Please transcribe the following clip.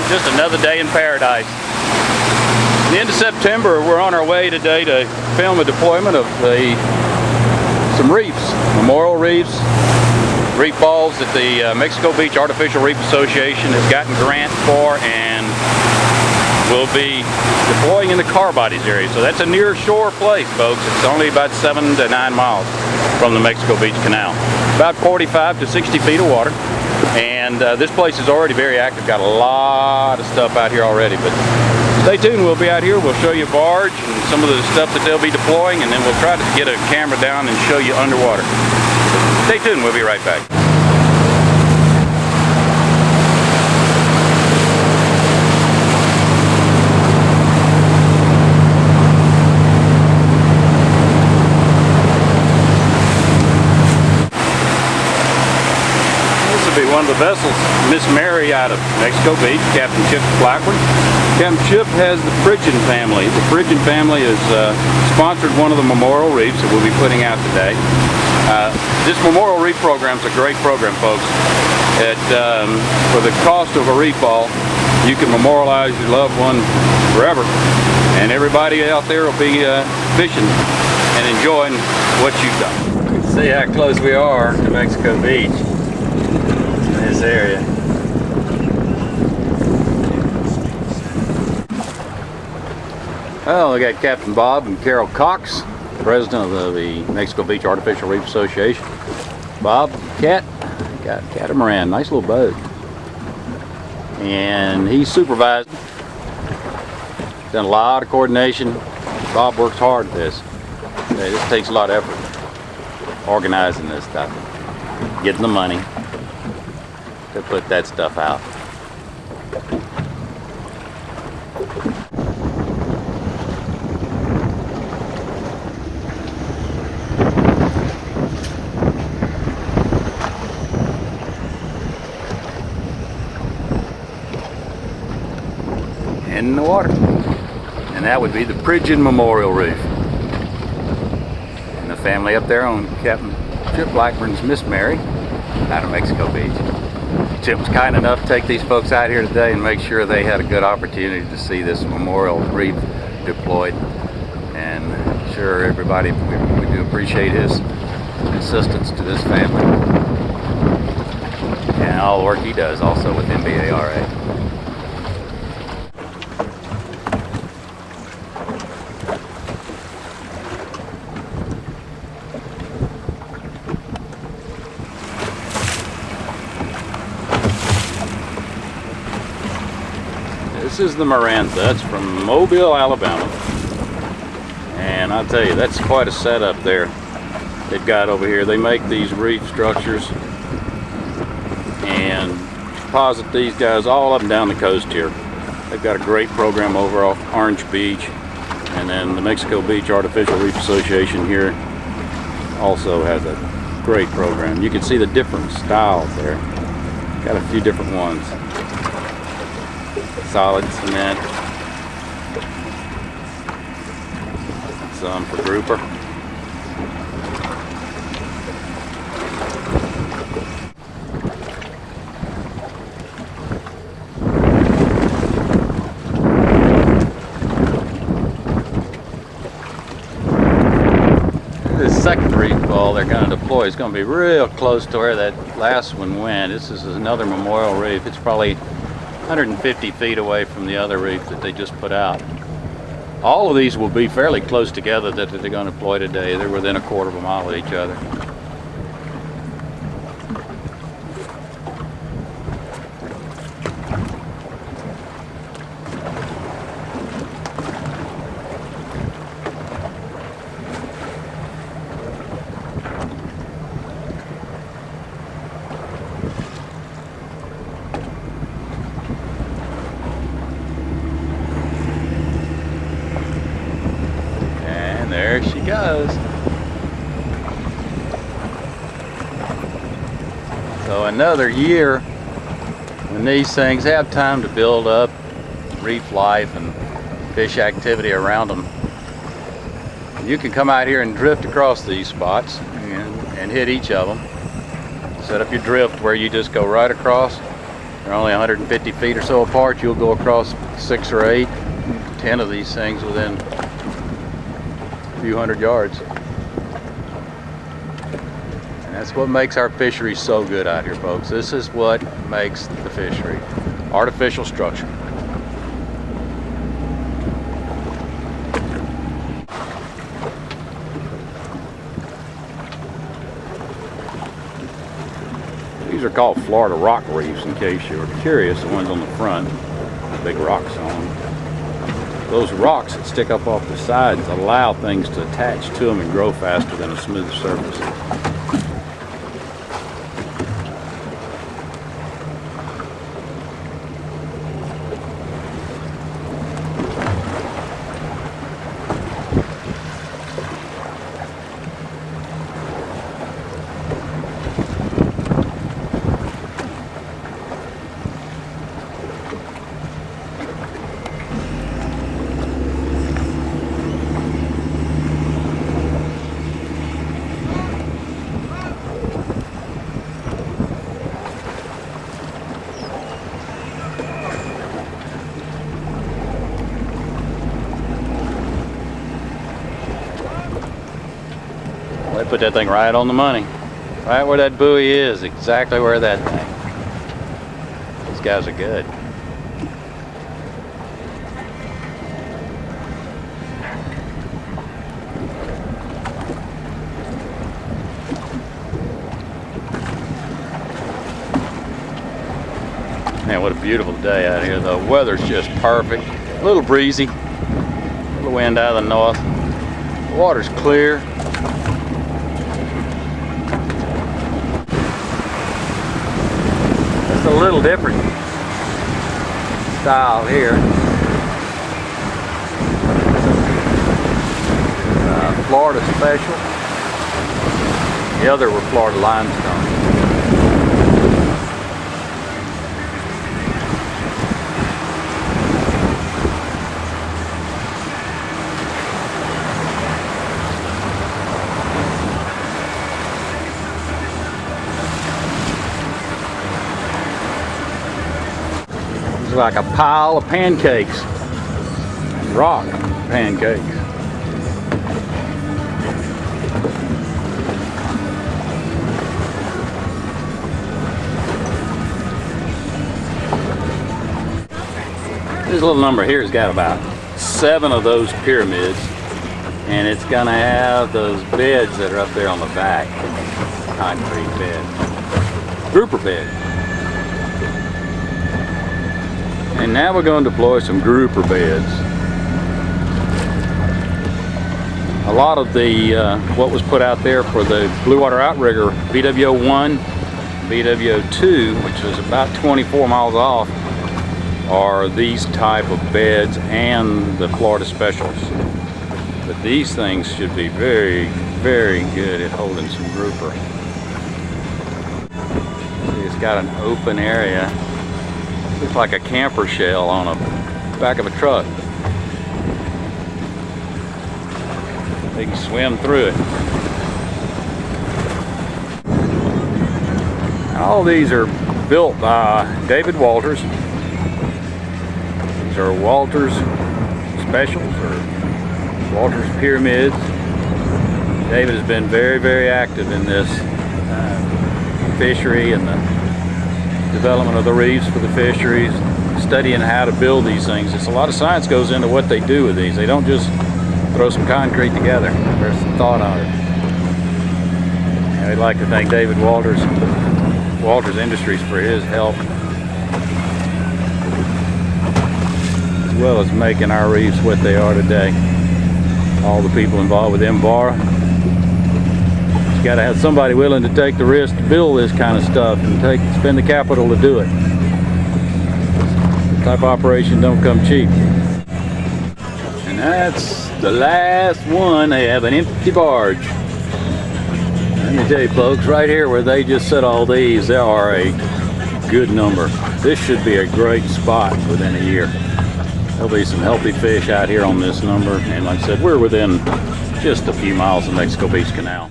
just another day in paradise. At the end of September, we're on our way today to film a deployment of some reefs, memorial reefs, reef balls that the Mexico Beach Artificial Reef Association has gotten grants for, and will be deploying in the car bodies area. So that's a near shore place, folks. It's only about 7 to 9 miles from the Mexico Beach Canal. About 45 to 60 feet of water. And this place is already very active. Got a lot of stuff out here already. But stay tuned, we'll be out here. We'll show you a barge and some of the stuff that they'll be deploying, and then we'll try to get a camera down and show you underwater. Stay tuned, we'll be right back. One of the vessels, Miss Mary out of Mexico Beach, Captain Chip Blackburn. Captain Chip has the Pridgeon family. The Pridgeon family has sponsored one of the memorial reefs that we'll be putting out today. This memorial reef program is a great program, folks. For the cost of a reef ball, you can memorialize your loved one forever, and everybody out there will be fishing and enjoying what you've done. You can see how close we are to Mexico Beach. This area. Well, we got Captain Bob and Carol Cox, president of the Mexico Beach Artificial Reef Association. Bob, got catamaran, nice little boat, and he's supervised. Done a lot of coordination. Bob works hard at this. This takes a lot of effort, organizing this stuff, getting the money to put that stuff out. In the water. And that would be the Pridgeon Memorial Reef. And the family up there on Captain Chip Blackburn's Miss Mary out of Mexico Beach. Chip was kind enough to take these folks out here today and make sure they had a good opportunity to see this memorial reef deployed. And sure, everybody, we do appreciate his assistance to this family and all the work he does also with MBARA. This is the Miranda. That's from Mobile, Alabama. And I'll tell you, that's quite a setup there they've got over here. They make these reef structures and deposit these guys all up and down the coast here. They've got a great program over off Orange Beach, and then the Mexico Beach Artificial Reef Association here also has a great program. You can see the different styles there. Got a few different ones. Solid cement, some for grouper. This second reef ball they're going to deploy is going to be real close to where that last one went. This is another memorial reef. It's probably 150 feet away from the other reef that they just put out. All of these will be fairly close together that they're going to deploy today. They're within a quarter of a mile of each other. There she goes. So another year when these things have time to build up reef life and fish activity around them, you can come out here and drift across these spots and hit each of them. Set up your drift where you just go right across They're only 150 feet or so apart. You'll go across 6 or 8, 10 of these things within a few hundred yards. And that's what makes our fishery so good out here, folks. This is what makes the fishery. Artificial structure. These are called Florida rock reefs, in case you were curious. The ones on the front, the big rocks on them. Those rocks that stick up off the sides allow things to attach to them and grow faster than a smooth surface. They put that thing right on the money. Right where that buoy is, exactly where that thing. These guys are good. Man, what a beautiful day out here. The weather's just perfect. A little breezy. A little wind out of the north. The water's clear. It's a little different style here. Florida special. The other were Florida limestone. It's like a pile of pancakes, rock pancakes. This little number here has got about 7 of those pyramids, and it's gonna have those beds that are up there on the back, concrete bed, grouper bed. And now we're going to deploy some grouper beds. A lot of the what was put out there for the Blue Water Outrigger BWO1, BWO2, which was about 24 miles off, are these type of beds and the Florida Specials. But these things should be very, very good at holding some grouper. See, it's got an open area. Looks like a camper shell on the back of a truck. They can swim through it. All these are built by David Walters. These are Walters Specials or Walters Pyramids. David has been very, very active in this fishery and the development of the reefs for the fisheries, studying how to build these things. It's a lot of science goes into what they do with these. They don't just throw some concrete together. There's some thought on it. And I'd like to thank David Walters Industries for his help, as well as making our reefs what they are today. All the people involved with MBARA. You got to have somebody willing to take the risk to build this kind of stuff and spend the capital to do it. This type of operation don't come cheap. And that's the last one. They have an empty barge. Let me tell you, folks, right here where they just set all these, there are a good number. This should be a great spot within a year. There'll be some healthy fish out here on this number, and like I said, we're within just a few miles of Mexico Beach Canal.